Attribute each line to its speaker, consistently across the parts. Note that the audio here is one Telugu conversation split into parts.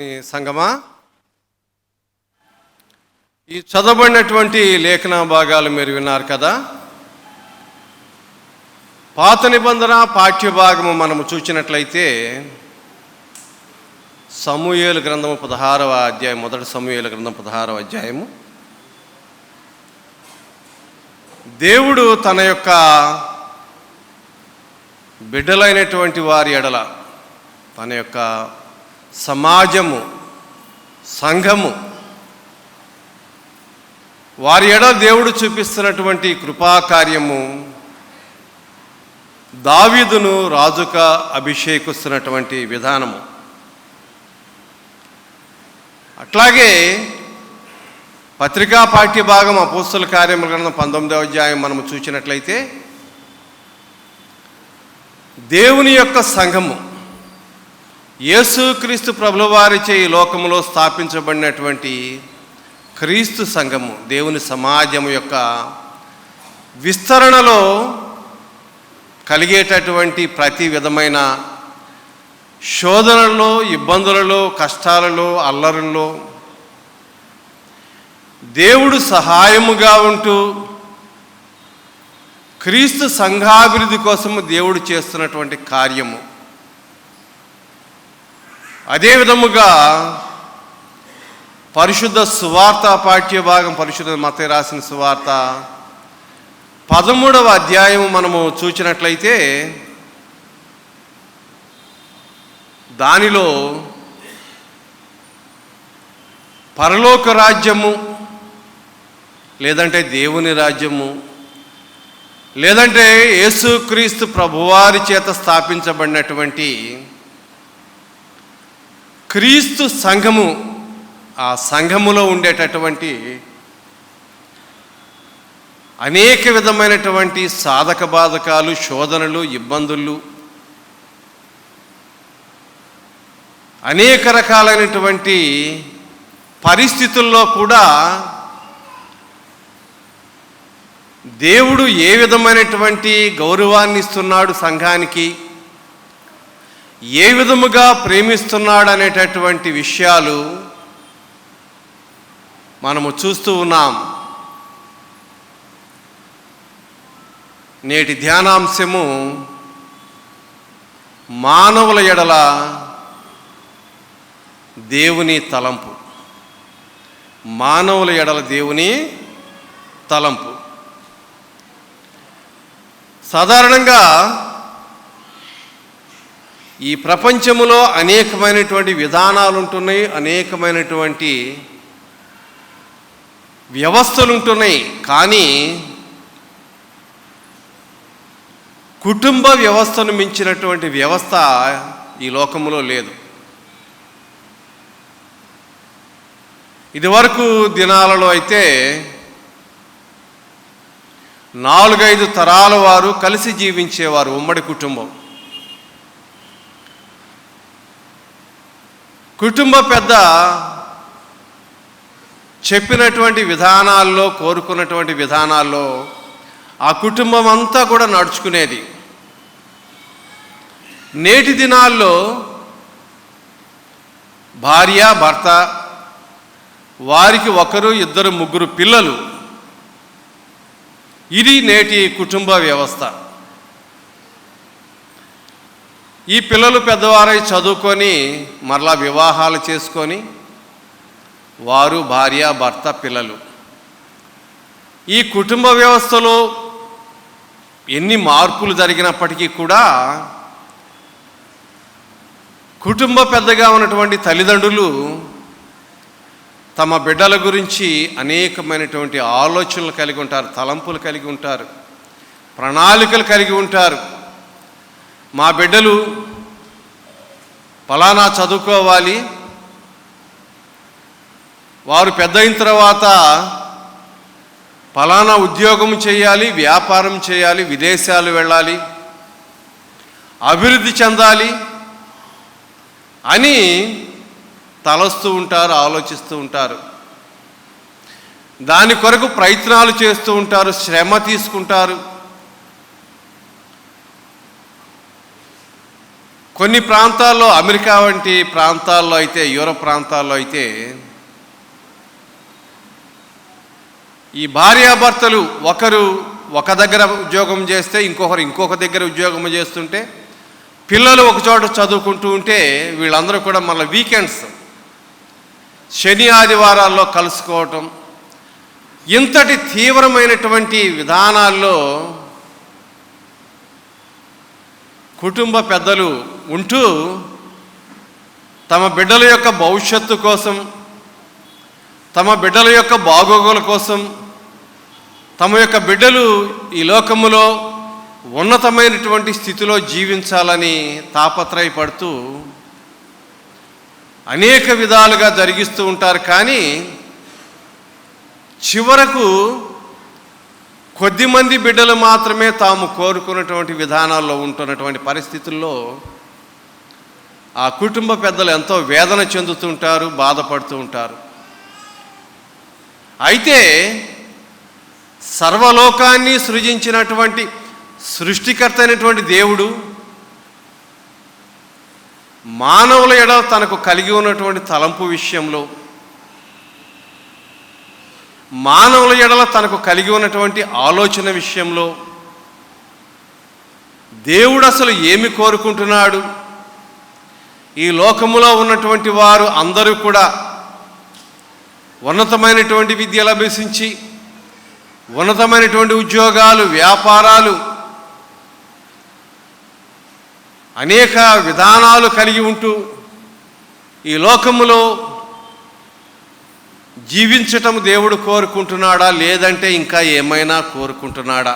Speaker 1: సంగమా, ఈ చదవబడినటువంటి లేఖన భాగాలు మీరు విన్నారు కదా. పాత నిబంధన పాఠ్యభాగము మనము చూసినట్లయితే సమూయేలు గ్రంథము 16వ అధ్యాయం, మొదటి సమూయేలు గ్రంథం 16వ అధ్యాయము. దేవుడు తన యొక్క బిడ్డలైనటువంటి వారి ఎడల, తన యొక్క సమాజము, సంఘము, వారి ఎడల దేవుడు చూపిస్తున్నటువంటి కృపాకార్యము, దావీదును రాజుగా అభిషేకిస్తున్నటువంటి విధానము. అట్లాగే పత్రికా పాఠ్యభాగం అపోస్తల కార్యముల గ్రంథం 19వ అధ్యాయం మనము చూసినట్లయితే దేవుని యొక్క సంఘము, యేసుక్రీస్తు ప్రభుల వారిచే ఈ లోకములో స్థాపించబడినటువంటి క్రీస్తు సంఘము, దేవుని సమాజము యొక్క విస్తరణలో కలిగేటటువంటి ప్రతి విధమైన శోధనలో, ఇబ్బందులలో, కష్టాలలో, అల్లరుల్లో దేవుడు సహాయముగా ఉంటూ క్రీస్తు సంఘాభివృద్ధి కోసము దేవుడు చేస్తున్నటువంటి కార్యము. అదే విధముగా పరిశుద్ధ సువార్త పాఠ్యభాగం, పరిశుద్ధ మత్తయి రాసిన సువార్త 13వ అధ్యాయము మనము చూసినట్లయితే దానిలో పరలోక రాజ్యము, లేదంటే దేవుని రాజ్యము, లేదంటే యేసుక్రీస్తు ప్రభువారి చేత స్థాపించబడినటువంటి క్రీస్తు సంఘము, ఆ సంఘములో ఉండేటటువంటి అనేక విధమైనటువంటి సాధక బాధకాలు, శోధనలు, ఇబ్బందులు, అనేక రకాలైనటువంటి పరిస్థితుల్లో కూడా దేవుడు ఏ విధమైనటువంటి గౌరవాన్ని ఇస్తున్నాడు సంఘానికి, ఏ విధముగా ప్రేమిస్తున్నాడు అనేటటువంటి విషయాలు మనము చూస్తూ ఉన్నాం. నేటి ధ్యానాంశము మానవుల ఎడల దేవుని తలంపు. మానవుల ఎడల దేవుని తలంపు. సాధారణంగా ఈ ప్రపంచములో అనేకమైనటువంటి విధానాలు ఉంటున్నాయి, అనేకమైనటువంటి వ్యవస్థలు ఉంటున్నాయి. కానీ కుటుంబ వ్యవస్థను మించినటువంటి వ్యవస్థ ఈ లోకములో లేదు. ఇదివరకు దినాలలో అయితే 4-5 తరాల వారు కలిసి జీవించేవారు, ఉమ్మడి కుటుంబం. కుటుంబ పెద్ద చెప్పినటువంటి విధానాల్లో, కోరుకున్నటువంటి విధానాల్లో ఆ కుటుంబం అంతా కూడా నడుచుకునేది. నేటి దినాల్లో భార్య, భర్త, వారికి 1, 2, 3 పిల్లలు, ఇది నేటి కుటుంబ వ్యవస్థ. ఈ పిల్లలు పెద్దవారై చదువుకొని మరలా వివాహాలు చేసుకొని వారు, భార్య, భర్త, పిల్లలు. ఈ కుటుంబ వ్యవస్థలో ఎన్ని మార్పులు జరిగినప్పటికీ కూడా కుటుంబ పెద్దగా ఉన్నటువంటి తల్లిదండ్రులు తమ బిడ్డల గురించి అనేకమైనటువంటి ఆలోచనలు కలిగి ఉంటారు, తలంపులు కలిగి ఉంటారు, ప్రణాళికలు కలిగి ఉంటారు. మా బిడ్డలు ఫలానా చదువుకోవాలి, వారు పెద్ద అయిన తర్వాత ఫలానా ఉద్యోగం చేయాలి, వ్యాపారం చేయాలి, విదేశాలు వెళ్ళాలి, అభివృద్ధి చెందాలి అని తలస్తూ ఉంటారు, ఆలోచిస్తూ ఉంటారు. దాని కొరకు ప్రయత్నాలు చేస్తూ ఉంటారు, శ్రమ తీసుకుంటారు. కొన్ని ప్రాంతాల్లో, అమెరికా వంటి ప్రాంతాల్లో అయితే, యూరప్ ప్రాంతాల్లో అయితే ఈ భార్యాభర్తలు ఒకరు ఒక దగ్గర ఉద్యోగం చేస్తే ఇంకొకరు ఇంకొక దగ్గర ఉద్యోగం చేస్తుంటే, పిల్లలు ఒక చోట చదువుకుంటూ ఉంటే, వీళ్ళందరూ కూడా మళ్ళీ వీకెండ్స్, శని ఆదివారాల్లో కలుసుకోవటం, ఇంతటి తీవ్రమైనటువంటి విధానాల్లో కుటుంబ పెద్దలు ఉంటూ తమ బిడ్డల యొక్క భవిష్యత్తు కోసం, తమ బిడ్డల యొక్క బాగోగుల కోసం, తమ యొక్క బిడ్డలు ఈ లోకములో ఉన్నతమైనటువంటి స్థితిలో జీవించాలని తాపత్రయపడుతూ అనేక విధాలుగా జరిగిస్తూ ఉంటారు. కానీ చివరకు కొద్దిమంది బిడ్డలు మాత్రమే తాము కోరుకున్నటువంటి విధానాల్లో ఉంటున్నటువంటి పరిస్థితుల్లో ఆ కుటుంబ పెద్దలు ఎంతో వేదన చెందుతుంటారు, బాధపడుతూ ఉంటారు. అయితే సర్వలోకాన్ని సృజించినటువంటి సృష్టికర్త అయినటువంటి దేవుడు మానవుల ఎడల తనకు కలిగి ఉన్నటువంటి తలంపు విషయంలో, మానవుల ఎడల తనకు కలిగి ఉన్నటువంటి ఆలోచన విషయంలో దేవుడు అసలు ఏమి కోరుకుంటున్నాడు? ఈ లోకములో ఉన్నటువంటి వారు అందరూ కూడా ఉన్నతమైనటువంటి విద్యలు అభ్యసించి, ఉన్నతమైనటువంటి ఉద్యోగాలు, వ్యాపారాలు, అనేక విధానాలు కలిగి ఉంటూ ఈ లోకములో జీవించటం దేవుడు కోరుకుంటున్నాడా, లేదంటే ఇంకా ఏమైనా కోరుకుంటున్నాడా?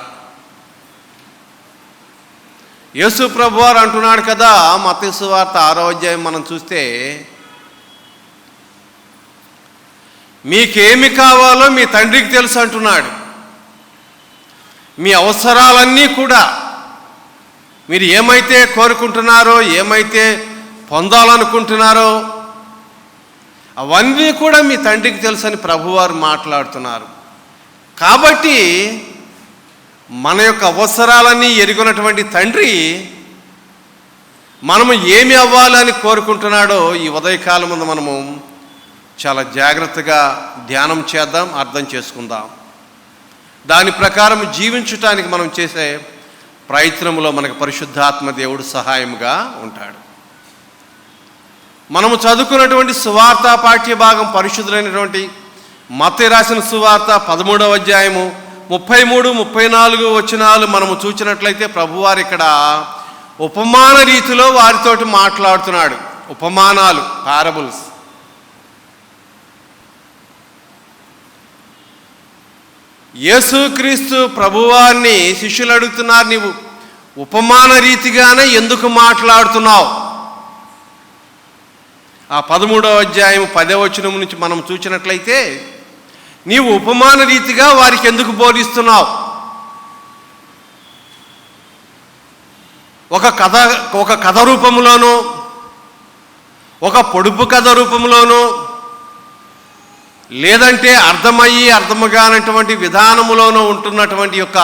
Speaker 1: యేసు ప్రభువారు అంటున్నాడు కదా, మత్తయి సువార్త 6వ అధ్యాయం మనం చూస్తే, మీకేమి కావాలో మీ తండ్రికి తెలుసు అంటున్నాడు. మీ అవసరాలన్నీ కూడా, మీరు ఏమైతే కోరుకుంటున్నారో, ఏమైతే పొందాలనుకుంటున్నారో అవన్నీ కూడా మీ తండ్రికి తెలుసని ప్రభువారు మాట్లాడుతున్నారు. కాబట్టి మన యొక్క అవసరాలన్నీ ఎరుగునటువంటి తండ్రి మనము ఏమి అవ్వాలని కోరుకుంటున్నాడో ఈ ఉదయకాలం ముందు మనము చాలా జాగ్రత్తగా ధ్యానం చేద్దాం, అర్థం చేసుకుందాం. దాని ప్రకారం జీవించటానికి మనం చేసే ప్రయత్నంలో మనకు పరిశుద్ధాత్మ దేవుడు సహాయముగా ఉంటాడు. మనము చదువుకున్నటువంటి సువార్త పాఠ్య భాగం పరిశుద్ధులైనటువంటి మత్తయి రాసిన సువార్త 13వ అధ్యాయము 33, 34 వచనాలు మనము చూసినట్లయితే ప్రభువారు ఇక్కడ ఉపమాన రీతిలో వారితోటి మాట్లాడుతున్నాడు. ఉపమానాలు, పారబుల్స్. యేసుక్రీస్తు ప్రభువారిని శిష్యులు అడుగుతున్నారు, నీవు ఉపమాన రీతిగానే ఎందుకు మాట్లాడుతున్నావు? ఆ 13వ అధ్యాయం 10వ వచనం నుంచి మనం చూసినట్లయితే, నీవు ఉపమాన రీతిగా వారికి ఎందుకు బోధిస్తున్నావు? ఒక కథ రూపంలోనూ, ఒక పొడుపు కథ రూపంలోనూ, లేదంటే అర్థమయ్యి అర్థముగానటువంటి విధానములోనూ ఉంటున్నటువంటి యొక్క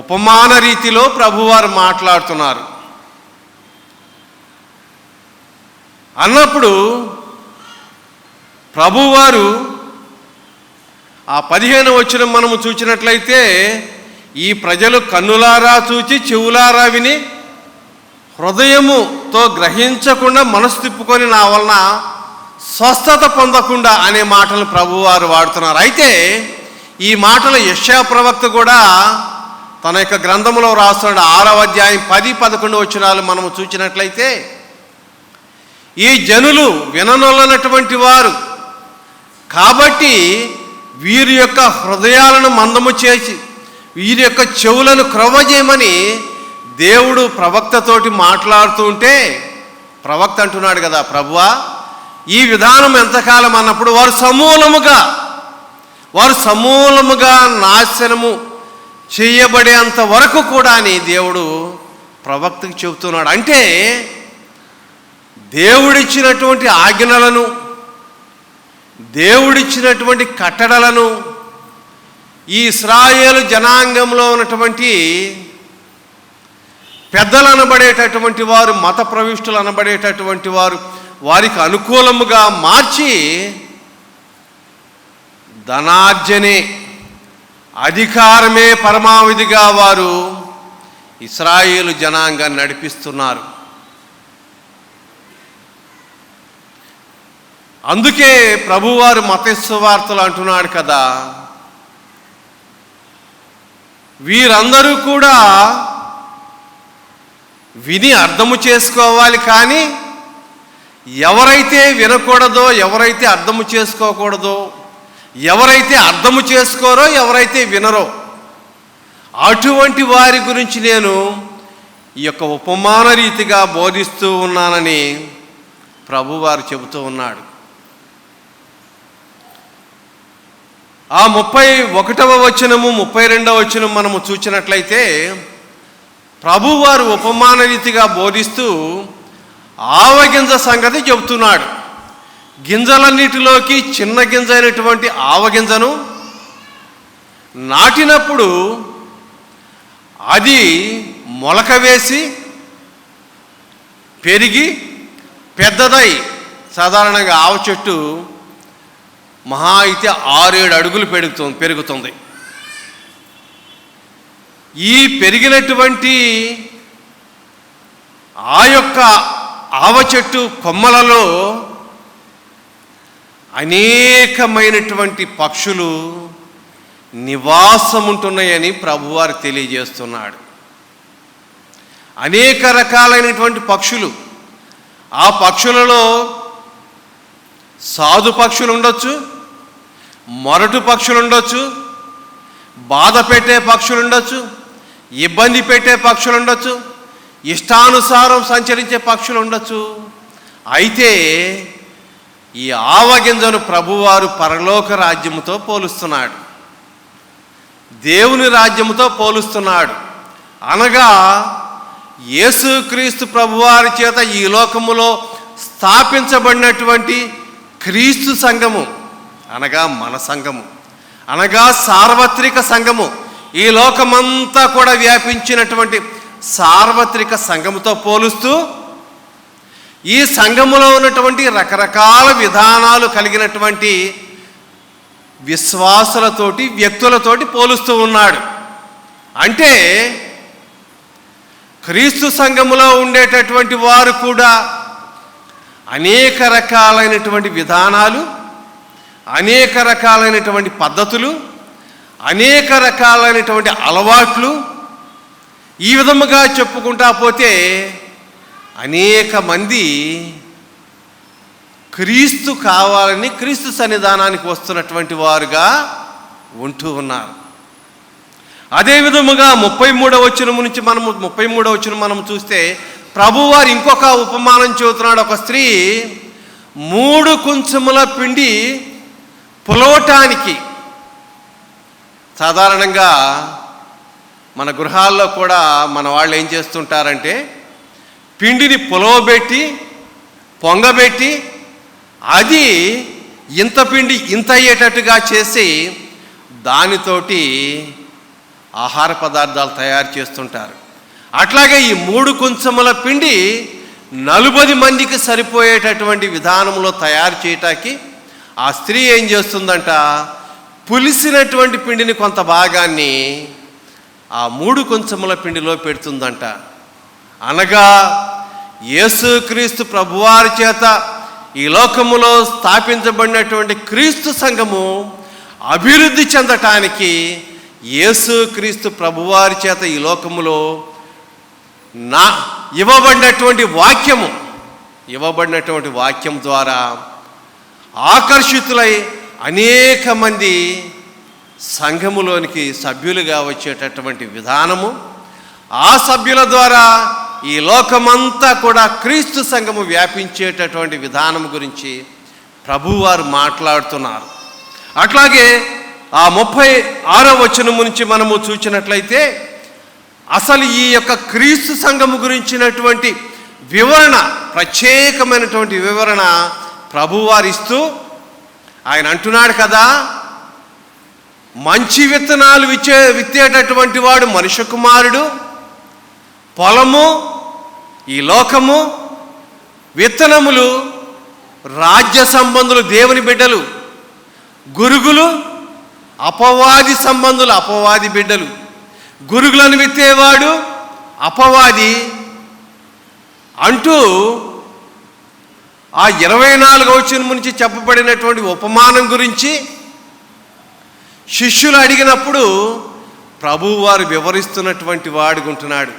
Speaker 1: ఉపమాన రీతిలో ప్రభువారు మాట్లాడుతున్నారు. అన్నప్పుడు ప్రభువారు ఆ 15వ వచనం మనము చూసినట్లయితే, ఈ ప్రజలు కన్నులారా చూచి చెవులారా విని హృదయముతో గ్రహించకుండా మనసు తిప్పుకొని నా వలన స్వస్థత పొందకుండా అనే మాటలు ప్రభువారు వాడుతున్నారు. అయితే ఈ మాటలు యెషయా ప్రవక్త కూడా తన యొక్క గ్రంథంలో రాస్తున్నాడు. 6వ అధ్యాయం 10, 11 వచనాలు మనము చూసినట్లయితే, ఈ జనులు విననొల్లనటువంటి వారు కాబట్టి వీరి యొక్క హృదయాలను మందము చేసి వీరి యొక్క చెవులను క్రొవ్వజేయమని దేవుడు ప్రవక్తతోటి మాట్లాడుతూ ఉంటే, ప్రవక్త అంటున్నాడు కదా, ప్రభువా ఈ విధానం ఎంతకాలం అన్నప్పుడు వారు సమూలముగా నాశనము చేయబడేంత వరకు కూడా అని దేవుడు ప్రవక్తకు చెబుతున్నాడు. అంటే దేవుడిచ్చినటువంటి ఆజ్ఞలను, దేవుడిచ్చినటువంటి కట్టడలను ఈ ఇశ్రాయేలు జనాంగంలో ఉన్నటువంటి పెద్దలు అనబడేటటువంటి వారు, మత ప్రవిష్టులు అనబడేటటువంటి వారు వారికి అనుకూలముగా మార్చి ధనార్జనే, అధికారమే పరమావధిగా వారు ఇశ్రాయేలు జనాంగాన్ని నడిపిస్తున్నారు. అందుకే ప్రభువారు మత్తయి సువార్తలు అంటున్నాడు కదా, వీరందరూ కూడా విని అర్థము చేసుకోవాలి, కానీ ఎవరైతే వినకూడదో, ఎవరైతే అర్థము చేసుకోకూడదో, ఎవరైతే అర్థము చేసుకోరో, ఎవరైతే వినరో అటువంటి వారి గురించి నేను ఈ యొక్క ఉపమాన రీతిగా బోధిస్తూ ఉన్నానని ప్రభువారు చెబుతూ ఉన్నాడు. ఆ 31వ వచనము 32వ వచనం మనము చూసినట్లయితే ప్రభువారు ఉపమాన రీతిగా బోధిస్తూ ఆవగింజ సంగతి చెబుతున్నాడు. గింజలన్నిటిలోకి చిన్న గింజ అయినటువంటి ఆవగింజను నాటినప్పుడు అది మొలక వేసి పెరిగి పెద్దదై, సాధారణంగా ఆవ చెట్టు మహా అయితే 6-7 అడుగులు పెరుగుతుంది. ఈ పెరిగినటువంటి ఆ యొక్క ఆవ చెట్టు కొమ్మలలో అనేకమైనటువంటి పక్షులు నివాసం ఉంటున్నాయని ప్రభువారు తెలియజేస్తున్నాడు. అనేక రకాలైనటువంటి పక్షులు, ఆ పక్షులలో సాధు పక్షులు ఉండొచ్చు, మొరటు పక్షులు ఉండొచ్చు, బాధ పెట్టే పక్షులు ఉండొచ్చు, ఇబ్బంది పెట్టే పక్షులు ఉండొచ్చు, ఇష్టానుసారం సంచరించే పక్షులు ఉండొచ్చు. అయితే ఈ ఆవగింజను ప్రభువారు పరలోక రాజ్యముతో పోలుస్తున్నాడు, దేవుని రాజ్యముతో పోలుస్తున్నాడు. అనగా యేసుక్రీస్తు ప్రభువారి చేత ఈ లోకములో స్థాపించబడినటువంటి క్రీస్తు సంఘము, అనగా మన సంఘము, అనగా సార్వత్రిక సంఘము, ఈ లోకమంతా కూడా వ్యాపించినటువంటి సార్వత్రిక సంఘముతో పోలుస్తూ ఈ సంఘములో ఉన్నటువంటి రకరకాల విధానాలు కలిగినటువంటి విశ్వాసులతోటి, వ్యక్తులతోటి పోలుస్తూ ఉన్నాడు. అంటే క్రీస్తు సంఘములో ఉండేటటువంటి వారు కూడా అనేక రకాలైనటువంటి విధానాలు, అనేక రకాలైనటువంటి పద్ధతులు, అనేక రకాలైనటువంటి అలవాట్లు, ఈ విధముగా చెప్పుకుంటా పోతే అనేక మంది క్రీస్తు కావాలని క్రీస్తు సన్నిధానానికి వస్తున్నటువంటి వారుగా ఉంటూ ఉన్నారు. అదే విధముగా 33వ వచనం నుంచి 33వ వచనం మనం చూస్తే ప్రభువారు ఇంకొక ఉపమానం చెబుతున్నాడు. ఒక స్త్రీ 3 కుంచముల పిండి పులవటానికి, సాధారణంగా మన గృహాల్లో కూడా మన వాళ్ళు ఏం చేస్తుంటారంటే పిండిని పులవబెట్టి పొంగబెట్టి అది ఇంత పిండి ఇంత అయ్యేటట్టుగా చేసి దానితోటి ఆహార పదార్థాలు తయారు చేస్తుంటారు. అట్లాగే ఈ 3 కుంచముల పిండి 40 మందికి సరిపోయేటటువంటి విధానంలో తయారు చేయటానికి ఆ స్త్రీ ఏం చేస్తుందంట, పులిసినటువంటి పిండిని కొంత భాగాన్ని ఆ 3 కుంచముల పిండిలో పెడుతుందంట. అనగా యేసుక్రీస్తు ప్రభువారి చేత ఈ లోకములో స్థాపించబడినటువంటి క్రీస్తు సంఘము అభివృద్ధి చెందటానికి యేసుక్రీస్తు ప్రభువారి చేత ఈ లోకములో ఇవ్వబడినటువంటి వాక్యం ద్వారా ఆకర్షితులై అనేక మంది సంఘములోనికి సభ్యులుగా వచ్చేటటువంటి విధానము, ఆ సభ్యుల ద్వారా ఈ లోకమంతా కూడా క్రీస్తు సంఘము వ్యాపించేటటువంటి విధానం గురించి ప్రభువారు మాట్లాడుతున్నారు. అట్లాగే ఆ 36వ వచనం నుంచి మనము చూసినట్లయితే అసలు ఈ యొక్క క్రీస్తు సంఘము గురించినటువంటి వివరణ, ప్రత్యేకమైనటువంటి వివరణ ప్రభువారు ఇస్తూ ఆయన అంటున్నాడు కదా, మంచి విత్తనాలు విత్తేటటువంటి వాడు మనుష్య కుమారుడు, పొలము, ఈ లోకము, విత్తనములు రాజ్య సంబంధులు, దేవుని బిడ్డలు. గురుగులు అపవాది సంబంధులు, అపవాది బిడ్డలు. గురుగులను విత్తేవాడు అపవాది అంటూ ఆ 24వ వచనం నుంచి చెప్పబడినటువంటి ఉపమానం గురించి శిష్యులు అడిగినప్పుడు ప్రభువు వారు వివరిస్తున్నటువంటి వాడుకుంటున్నాడు.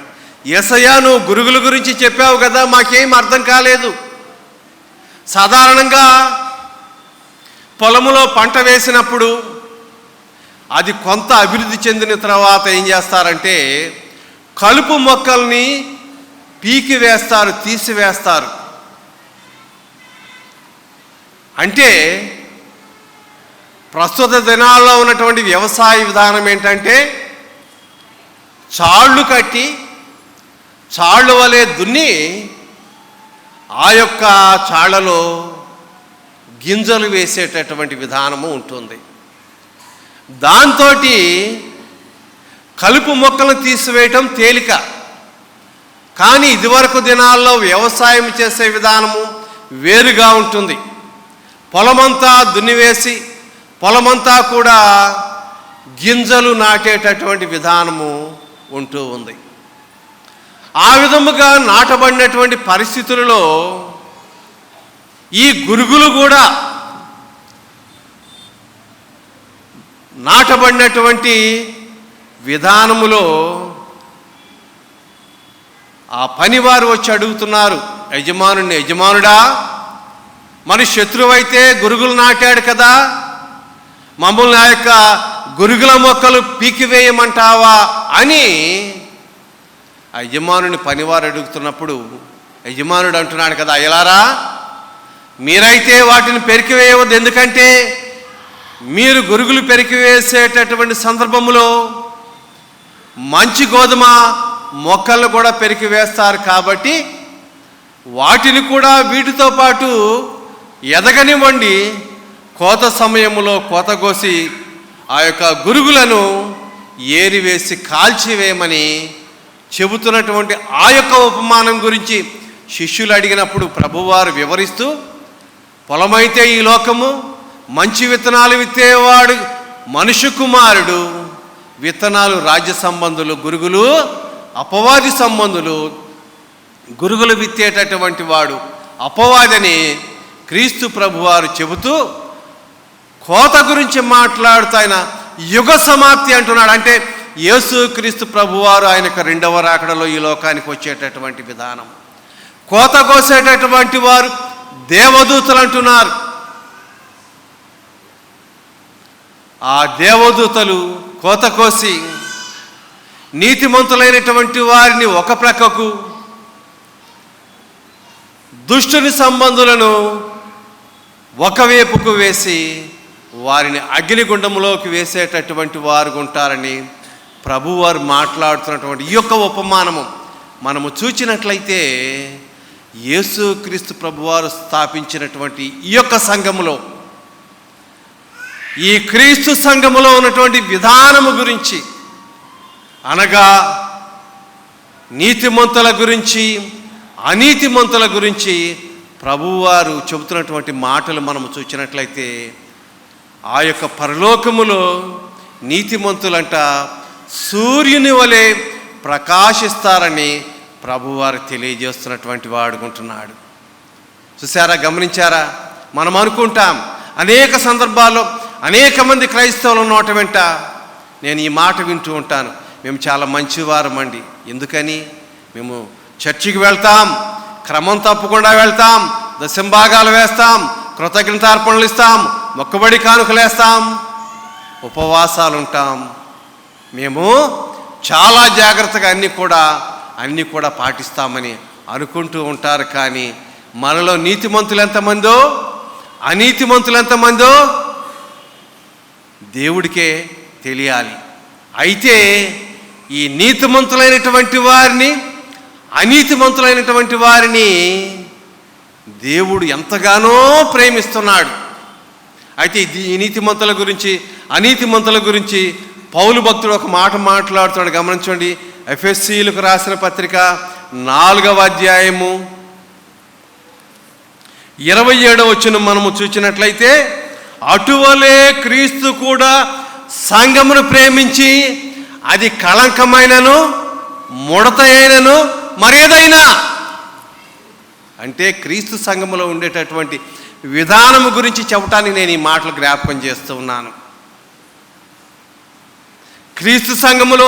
Speaker 1: యేసయ్యా, నువ్వు గురుగుల గురించి చెప్పావు కదా, మాకేం అర్థం కాలేదు. సాధారణంగా పొలములో పంట వేసినప్పుడు అది కొంత అభివృద్ధి చెందిన తర్వాత ఏం చేస్తారంటే కలుపు మొక్కల్ని పీకి వేస్తారు, తీసివేస్తారు. అంటే ప్రస్తుత దినాల్లో ఉన్నటువంటి వ్యవసాయ విధానం ఏంటంటే చాళ్ళు కట్టి చాళ్ళు వలె దున్ని ఆ యొక్క చాళ్ళలో గింజలు వేసేటటువంటి విధానము ఉంటుంది. దాంతో కలుపు మొక్కలను తీసివేయటం తేలిక. కానీ ఇదివరకు దినాల్లో వ్యవసాయం చేసే విధానము వేరుగా ఉంటుంది. పొలమంతా దున్నివేసి పొలమంతా కూడా గింజలు నాటేటటువంటి విధానము ఉంటూ ఉంది. ఆ విధముగా నాటబడినటువంటి పరిస్థితులలో ఈ గురుగులు కూడా నాటబడినటువంటి విధానములో ఆ పనివారు వచ్చి అడుగుతున్నారు యజమానుడిని, యజమానుడా, మన శత్రువైతే గురుగులు నాటాడు కదా, మమ్మల్ని ఆ యొక్క గురుగుల మొక్కలు పీకివేయమంటావా అని ఆ యజమానుని పనివారు అడుగుతున్నప్పుడు యజమానుడు అంటున్నాడు కదా, అయ్యలారా, మీరైతే వాటిని పెరికివేయవద్దు. ఎందుకంటే మీరు గురుగులు పెరికివేసేటటువంటి సందర్భంలో మంచి గోధుమ మొక్కలను కూడా పెరికివేస్తారు. కాబట్టి వాటిని కూడా వీటితో పాటు ఎదగనివ్వండి. కోత సమయంలో కోత కోసి ఆ యొక్క గురుగులను ఏరివేసి కాల్చివేయమని చెబుతున్నటువంటి ఆ యొక్క ఉపమానం గురించి శిష్యులు అడిగినప్పుడు ప్రభువారు వివరిస్తూ, పొలమైతే ఈ లోకము, మంచి విత్తనాలు విత్తేవాడు మనుష్య కుమారుడు, విత్తనాలు రాజ్య సంబంధులు, గురుగులు అపవాది సంబంధులు. గురుగులు విత్తేటటువంటి వాడు అపవాదని క్రీస్తు ప్రభువారు చెబుతూ కోత గురించి మాట్లాడుతూ ఆయన యుగ సమాప్తి అంటున్నాడు. అంటే యేసు క్రీస్తు ప్రభువారు ఆయన యొక్క 2వ రాకడలో ఈ లోకానికి వచ్చేటటువంటి విధానం. కోత కోసేటటువంటి వారు దేవదూతలు అంటున్నారు. ఆ దేవదూతలు కోత కోసి నీతిమంతులైనటువంటి వారిని ఒక ప్రక్కకు, దుష్టుని సంబంధులను ఒకవైపుకు వేసి వారిని అగ్నిగుండంలోకి వేసేటటువంటి వారు ఉంటారని ప్రభువారు మాట్లాడుతున్నటువంటి ఈ యొక్క ఉపమానము మనము చూచినట్లయితే యేసుక్రీస్తు ప్రభువారు స్థాపించినటువంటి ఈ యొక్క సంఘములో, ఈ క్రీస్తు సంఘములో ఉన్నటువంటి విధానము గురించి, అనగా నీతిమంతుల గురించి అనీతిమంతుల గురించి ప్రభువారు చెబుతున్నటువంటి మాటలు మనము చూచినట్లయితే ఆ యొక్క పరలోకములో నీతిమంతులంట సూర్యుని వలె ప్రకాశిస్తారని ప్రభువారు తెలియజేస్తున్నటువంటి వాడుకుంటున్నాడు. చూసారా, గమనించారా? మనం అనుకుంటాం అనేక సందర్భాల్లో అనేక మంది క్రైస్తవులు నోట వెంట నేను ఈ మాట వింటూ ఉంటాను, మేము చాలా మంచివారమండి. ఎందుకని? మేము చర్చికి వెళ్తాం, క్రమం తప్పకుండా వెళ్తాం, దశంభాగాలు వేస్తాం, కృతజ్ఞతార్పణలు ఇస్తాం, మొక్కుబడి కానుకలు వేస్తాం, ఉపవాసాలు ఉంటాం, మేము చాలా జాగ్రత్తగా అన్నీ కూడా పాటిస్తామని అనుకుంటూ ఉంటారు. కానీ మనలో నీతిమంతులు ఎంతమందో అనీతిమంతులు ఎంతమందో దేవుడికే తెలియాలి. అయితే ఈ నీతిమంతులైనటువంటి వారిని అనీతిమంతులైనటువంటి వారిని దేవుడు ఎంతగానో ప్రేమిస్తున్నాడు. అయితే ఈ నీతిమంతుల గురించి అనీతిమంతుల గురించి పౌలు భక్తుడు ఒక మాట మాట్లాడుతున్నాడు, గమనించండి. ఎఫెసీయులకు రాసిన పత్రిక 4వ అధ్యాయము 27వ వచనం మనము చూసినట్లయితే, అటువలే క్రీస్తు కూడా సంఘమును ప్రేమించి అది కళంకమైనను ముడత అయినను మరేదైనా, అంటే క్రీస్తు సంఘములో ఉండేటటువంటి విధానము గురించి చెప్పడానికి నేను ఈ మాటలు జ్ఞాపకం చేస్తూ ఉన్నాను. క్రీస్తు సంఘములో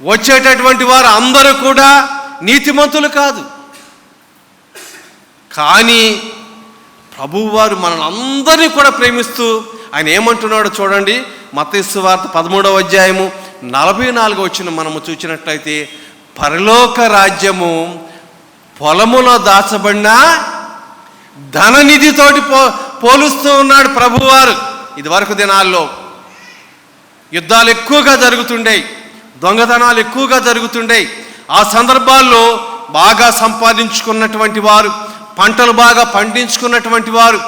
Speaker 1: వచ్చేటటువంటి వారు అందరూ కూడా నీతిమంతులు కాదు. కానీ ప్రభువారు మనల్ని అందరినీ కూడా ప్రేమిస్తూ ఆయన ఏమంటున్నాడో చూడండి. మత్తయి సువార్త 13వ అధ్యాయము 44వ వచనం మనము చూసినట్లయితే, పరలోక రాజ్యము పొలములో దాచబడిన ధననిధితోటి పోలుస్తూ ఉన్నాడు ప్రభువారు. ఇదివరకు దినాల్లో యుద్ధాలు ఎక్కువగా జరుగుతుండేవి, దొంగతనాలు ఎక్కువగా జరుగుతుండేవి. ఆ సందర్భాల్లో బాగా సంపాదించుకున్నటువంటి వారు, పంటలు బాగా పండించుకున్నటువంటి వారు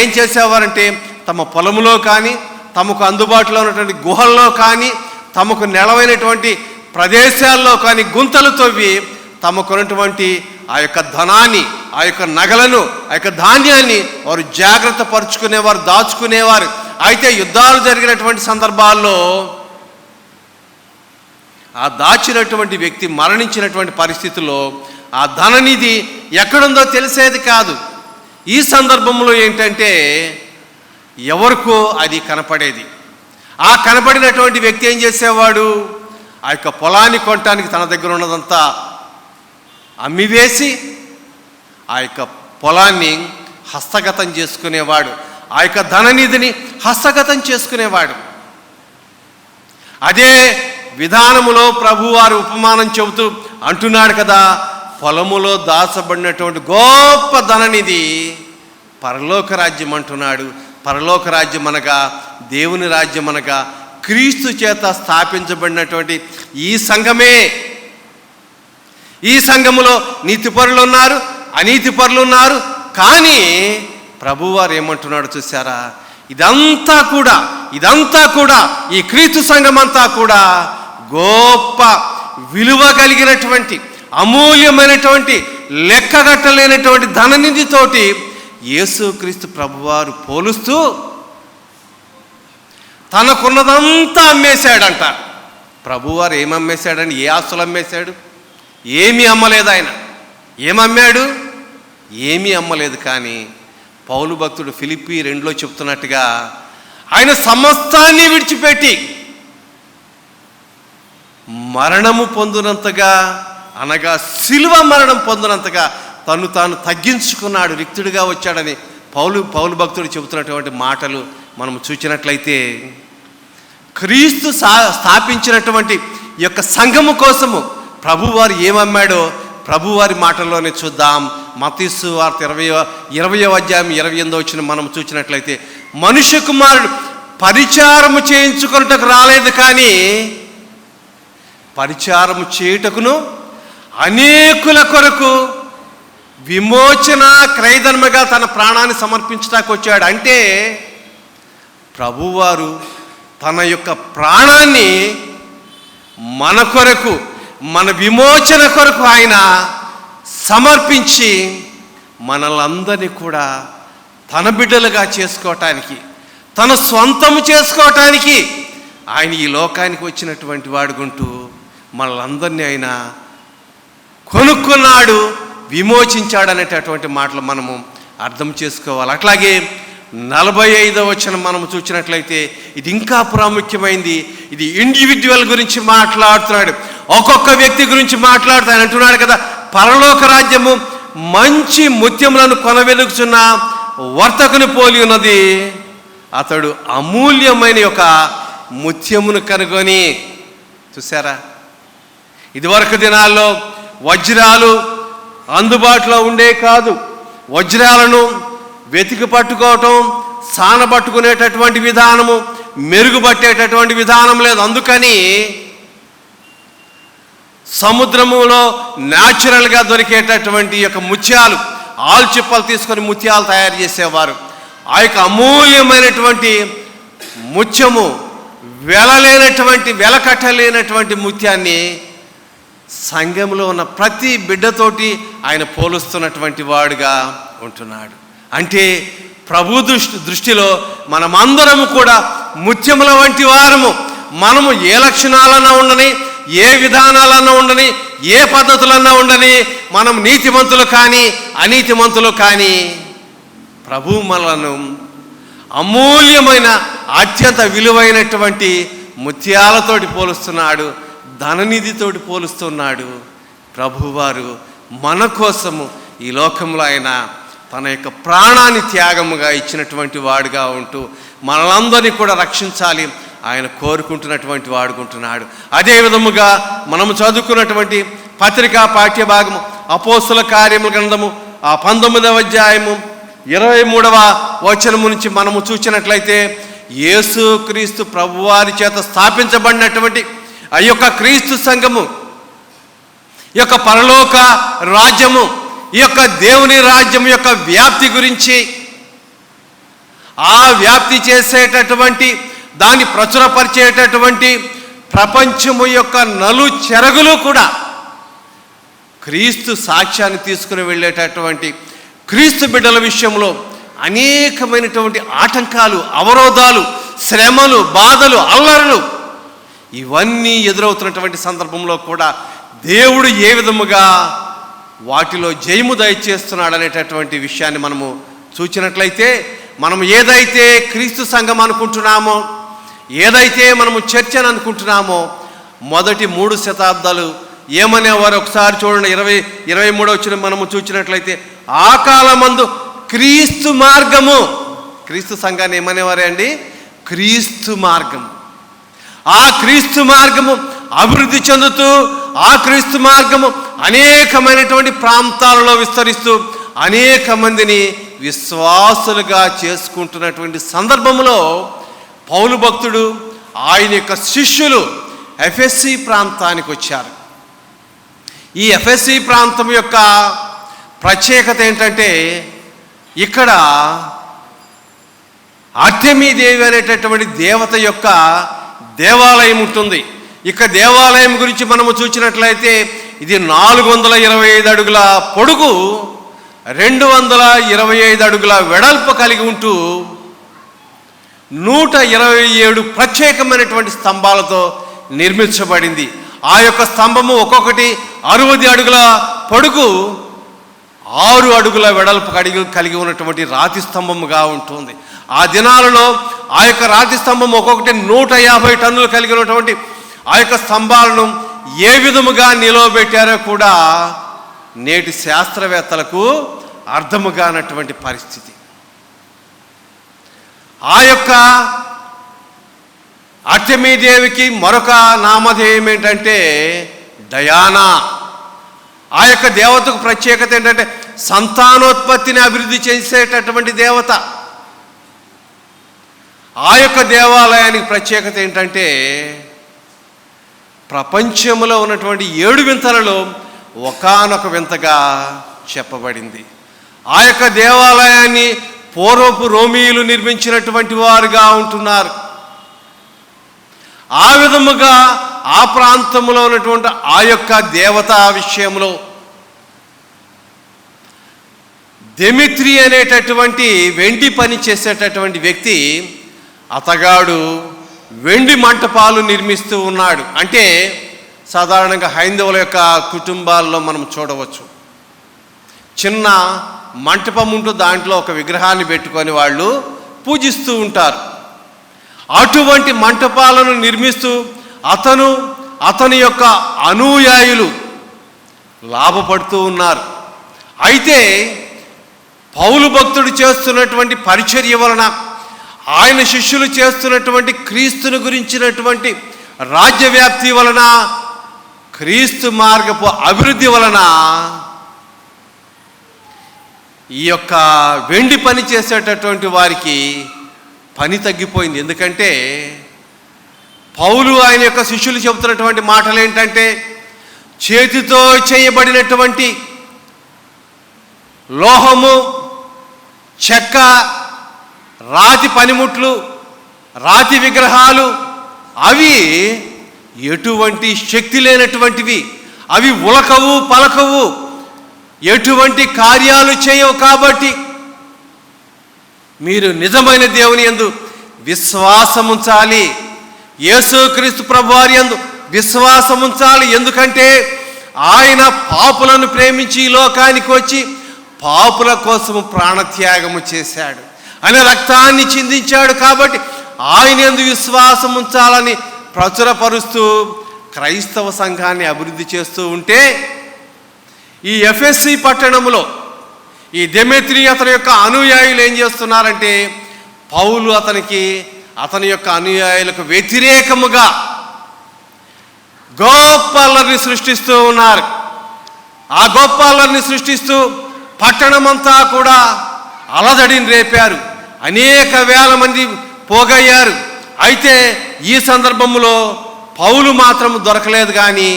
Speaker 1: ఏం చేసేవారంటే, తమ పొలంలో కానీ, తమకు అందుబాటులో ఉన్నటువంటి గుహల్లో కానీ, తమకు నెలవైనటువంటి ప్రదేశాల్లో కానీ గుంతలు తవ్వి తమకున్నటువంటి ఆ యొక్క ధనాన్ని, ఆ యొక్క నగలను, ఆ యొక్క ధాన్యాన్ని వారు జాగ్రత్త పరుచుకునేవారు, దాచుకునేవారు. అయితే యుద్ధాలు జరిగినటువంటి సందర్భాల్లో ఆ దాచినటువంటి వ్యక్తి మరణించినటువంటి పరిస్థితుల్లో ఆ ధననిధి ఎక్కడుందో తెలిసేది కాదు. ఈ సందర్భంలో ఏంటంటే ఎవరికో అది కనపడేది. ఆ కనపడినటువంటి వ్యక్తి ఏం చేసేవాడు, ఆ యొక్క పొలాన్ని కొనటానికి తన దగ్గర ఉన్నదంతా అమ్మివేసి ఆ యొక్క పొలాన్ని హస్తగతం చేసుకునేవాడు, ఆ యొక్క ధననిధిని హస్తగతం చేసుకునేవాడు. అదే విధానములో ప్రభువారు ఉపమానం చెబుతూ అంటున్నాడు కదా, పొలములో దాచబడినటువంటి గొప్ప ధననిధి పరలోక రాజ్యం అంటున్నాడు. పరలోక రాజ్యం అనగా దేవుని రాజ్యం అనగా క్రీస్తు చేత స్థాపించబడినటువంటి ఈ సంఘమే. ఈ సంఘములో నీతిపరులు ఉన్నారు, అనీతి పరులు ఉన్నారు. కానీ ప్రభువారు ఏమంటున్నాడు చూసారా, ఇదంతా కూడా ఈ క్రీస్తు సంఘం అంతా కూడా గొప్ప విలువ కలిగినటువంటి, అమూల్యమైనటువంటి, లెక్కగట్టలేనటువంటి ధననిధితోటి యేసుక్రీస్తు ప్రభువారు పోలుస్తూ తనకున్నదంతా అమ్మేశాడంట. ప్రభువారు ఏమమ్మేశాడని, ఏ ఆస్తులు అమ్మేశాడు? ఏమీ అమ్మలేదు ఆయన. ఏమమ్మాడు? ఏమీ అమ్మలేదు. కానీ పౌలు భక్తుడు ఫిలిప్పీ 2లో చెప్తున్నట్టుగా ఆయన సమస్తాన్ని విడిచిపెట్టి మరణము పొందినంతగా, అనగా శిలువ మరణం పొందినంతగా తను తాను తగ్గించుకున్నాడు, రిక్తుడిగా వచ్చాడని పౌలు భక్తుడు చెబుతున్నటువంటి మాటలు మనం చూసినట్లయితే, క్రీస్తు స్థాపించినటువంటి ఈ యొక్క సంఘము కోసము ప్రభువారు ఏమమ్మాడో ప్రభువారి మాటల్లోనే చూద్దాం. మత్తయి సువార్త 20వ అధ్యాయం 28వ వచనం మనం చూసినట్లయితే, మనుష్య కుమారుడు పరిచారము చేయించుకున్నటకు రాలేదు, కానీ పరిచారము చేయుటకును అనేకుల కొరకు విమోచన క్రయధనముగా తన ప్రాణాన్ని సమర్పించడానికి వచ్చాడు. అంటే ప్రభువారు తన యొక్క ప్రాణాన్ని మన కొరకు, మన విమోచన కొరకు ఆయన సమర్పించి మనలందరినీ కూడా తన బిడ్డలుగా చేసుకోవటానికి, తన సొంతము చేసుకోవటానికి ఆయన ఈ లోకానికి వచ్చినటువంటి వాడుకుంటూ మనలందరినీ ఆయన కొనుక్కున్నాడు, విమోచించాడు అనేటటువంటి మాటలు మనము అర్థం చేసుకోవాలి. అట్లాగే 45వ వచనం మనం చూసినట్లయితే ఇది ఇంకా ప్రాముఖ్యమైంది. ఇది ఇండివిజువల్ గురించి మాట్లాడుతున్నాడు, ఒక్కొక్క వ్యక్తి గురించి మాట్లాడుతాడు. అంటున్నాడు కదా, పరలోక రాజ్యము మంచి ముత్యములను కొనవెలుగుచున్న వర్తకుని పోలి ఉన్నది. అతడు అమూల్యమైన ఒక ముత్యమును కనుగొని. చూసారా, ఇదివరకు దినాల్లో వజ్రాలు అందుబాటులో ఉండే కాదు. వజ్రాలను వెతికి పట్టుకోవటం, సానబట్టుకునేటటువంటి విధానము, మెరుగుపట్టేటటువంటి విధానం లేదు. అందుకని సముద్రములో న్యాచురల్గా దొరికేటటువంటి యొక్క ముత్యాలు, ఆల్చిప్పలు తీసుకొని ముత్యాలు తయారు చేసేవారు. ఆ యొక్క అమూల్యమైనటువంటి ముత్యము వెలకట్టలేనటువంటి ముత్యాన్ని సంఘంలో ఉన్న ప్రతి బిడ్డతోటి ఆయన పోలుస్తున్నటువంటి వాడుగా ఉంటున్నాడు. అంటే ప్రభు దృష్టిలో మనమందరము కూడా ముత్యముల వంటి వారము. మనము ఏ లక్షణాలన్నా ఉండని, ఏ విధానాలన్నా ఉండని, ఏ పద్ధతులన్నా ఉండని, మనం నీతిమంతులు కానీ అనీతిమంతులు కానీ ప్రభు మనలను అమూల్యమైన అత్యంత విలువైనటువంటి ముత్యాలతోటి పోలుస్తున్నాడు, ధననిధితోటి పోలుస్తున్నాడు. ప్రభువారు మన కోసము ఈ లోకంలో ఆయన తన యొక్క ప్రాణాన్ని త్యాగముగా ఇచ్చినటువంటి వాడుగా ఉంటూ మనలందరినీ కూడా రక్షించాలి ఆయన కోరుకుంటున్నటువంటి వాడుకుంటున్నాడు. అదే విధముగా మనము చదువుకున్నటువంటి పత్రికా పాఠ్యభాగము అపోస్తుల కార్యముల గ్రంథము 19వ అధ్యాయము 23వ వచనము నుంచి మనము చూసినట్లయితే యేసుక్రీస్తు ప్రభువారి చేత స్థాపించబడినటువంటి ఆ యొక్క క్రీస్తు సంఘము, ఈ యొక్క పరలోక రాజ్యము, ఈ యొక్క దేవుని రాజ్యం యొక్క వ్యాప్తి గురించి, ఆ వ్యాప్తి చేసేటటువంటి దాన్ని ప్రచురపరిచేటటువంటి ప్రపంచము యొక్క నలుచెరగులు కూడా క్రీస్తు సాక్ష్యాన్ని తీసుకుని వెళ్ళేటటువంటి క్రీస్తు బిడ్డల విషయంలో అనేకమైనటువంటి ఆటంకాలు, అవరోధాలు, శ్రమలు, బాధలు, అల్లర్లు ఇవన్నీ ఎదురవుతున్నటువంటి సందర్భంలో కూడా దేవుడు ఏ విధముగా వాటిలో జయము దయచేస్తున్నాడు అనేటటువంటి విషయాన్ని మనము చూచినట్లయితే, మనం ఏదైతే క్రీస్తు సంఘం అనుకుంటున్నామో, ఏదైతే మనము చర్చ్ అని అనుకుంటున్నామో, మొదటి 3 శతాబ్దాలు ఏమనేవారు ఒకసారి చూడండి. 23 వచ్చిన మనము చూచినట్లయితే ఆ కాలమందు క్రీస్తు మార్గము, క్రీస్తు సంఘాన్ని ఏమనేవారే అండి? క్రీస్తు మార్గము. ఆ క్రీస్తు మార్గము అభివృద్ధి చెందుతూ, ఆ క్రీస్తు మార్గము అనేకమైనటువంటి ప్రాంతాలలో విస్తరిస్తూ అనేక మందిని విశ్వాసులుగా చేసుకుంటున్నటువంటి సందర్భంలో పౌలు భక్తుడు ఆయన యొక్క శిష్యులు ఎఫెసీ ప్రాంతానికి వచ్చారు. ఈ ఎఫెసీ ప్రాంతం యొక్క ప్రత్యేకత ఏంటంటే, ఇక్కడ అర్తెమీదేవి అనేటటువంటి దేవత యొక్క దేవాలయం ఉంటుంది. ఇక దేవాలయం గురించి మనము చూసినట్లయితే ఇది 425 అడుగుల పొడుగు, 225 అడుగుల వెడల్పు కలిగి ఉంటూ 127 ప్రత్యేకమైనటువంటి స్తంభాలతో నిర్మించబడింది. ఆ యొక్క స్తంభము ఒక్కొక్కటి 60 అడుగుల పొడుగు, 6 అడుగుల వెడల్పు కలిగి ఉన్నటువంటి రాతి స్తంభముగా ఉంటుంది. ఆ దినాలలో ఆ యొక్క రాతి స్తంభం ఒక్కొక్కటి 150 టన్నులు కలిగినటువంటి ఆ యొక్క స్తంభాలను ఏ విధముగా నిలవబెట్టారో కూడా నేటి శాస్త్రవేత్తలకు అర్థము కానటువంటి పరిస్థితి. ఆ యొక్క అర్తెమీదేవికి మరొక నామధేయం ఏంటంటే డయానా. ఆ యొక్క దేవతకు ప్రత్యేకత ఏంటంటే సంతానోత్పత్తిని అభివృద్ధి చేసేటటువంటి దేవత. ఆ యొక్క దేవాలయానికి ప్రత్యేకత ఏంటంటే ప్రపంచంలో ఉన్నటువంటి 7 వింతలలో ఒకానొక వింతగా చెప్పబడింది. ఆ యొక్క దేవాలయాన్ని పూర్వపు రోమీయులు నిర్మించినటువంటి వారుగా ఉంటున్నారు. ఆ విధముగా ఆ ప్రాంతంలో ఉన్నటువంటి ఆ యొక్క దేవత విషయంలో డెమిత్రి అనేటటువంటి వెండి పని చేసేటటువంటి వ్యక్తి, అతగాడు వెండి మంటపాలు నిర్మిస్తూ ఉన్నాడు. అంటే సాధారణంగా హైందవుల యొక్క కుటుంబాల్లో మనం చూడవచ్చు, చిన్న మంటపం ఉంటూ దాంట్లో ఒక విగ్రహాన్ని పెట్టుకొని వాళ్ళు పూజిస్తూ ఉంటారు. అటువంటి మంటపాలను నిర్మిస్తూ అతని యొక్క అనుయాయులు లాభపడుతూ ఉన్నారు. అయితే పౌలు భక్తుడు చేస్తున్నటువంటి పరిచర్య వలన, ఆయన శిష్యులు చేస్తున్నటువంటి క్రీస్తుని గురించినటువంటి రాజ్యవ్యాప్తి వలన, క్రీస్తు మార్గపు అభివృద్ధి వలన ఈ యొక్క వెండి పని చేసేటటువంటి వారికి పని తగ్గిపోయింది. ఎందుకంటే పౌలు ఆయన యొక్క శిష్యులు చెబుతున్నటువంటి మాటలు ఏంటంటే, చేతితో చేయబడినటువంటి లోహము, చెక్క, రాతి పనిముట్లు, రాతి విగ్రహాలు, అవి ఎటువంటి శక్తి లేనటువంటివి, అవి ఉలకవు పలకవు, ఎటువంటి కార్యాలు చేయవు. కాబట్టి మీరు నిజమైన దేవుని యందు విశ్వాసముంచాలి, యేసుక్రీస్తు ప్రభువారి యందు విశ్వాసముంచాలి. ఎందుకంటే ఆయన పాపులను ప్రేమించి ఈ లోకానికి వచ్చి పాపుల కోసము ప్రాణత్యాగము చేశాడు, ఆయన రక్తాన్ని చిందించాడు. కాబట్టి ఆయన యందు విశ్వాసం ఉంచాలని ప్రచురపరుస్తూ క్రైస్తవ సంఘాన్ని అభివృద్ధి చేస్తూ ఉంటే, ఈ ఎఫెసీ పట్టణంలో ఈ దెమేత్రి అతని యొక్క అనుయాయులు ఏం చేస్తున్నారంటే, పౌలు అతని యొక్క అనుయాయులకు వ్యతిరేకముగా గొప్ప అల్లరిని సృష్టిస్తూ ఉన్నారు. ఆ గొప్ప అల్లరిని సృష్టిస్తూ పట్టణమంతా కూడా అలజడిని రేపారు. అనేక వేల మంది పోగయ్యారు. అయితే ఈ సందర్భంలో పౌలు మాత్రం దొరకలేదు. కానీ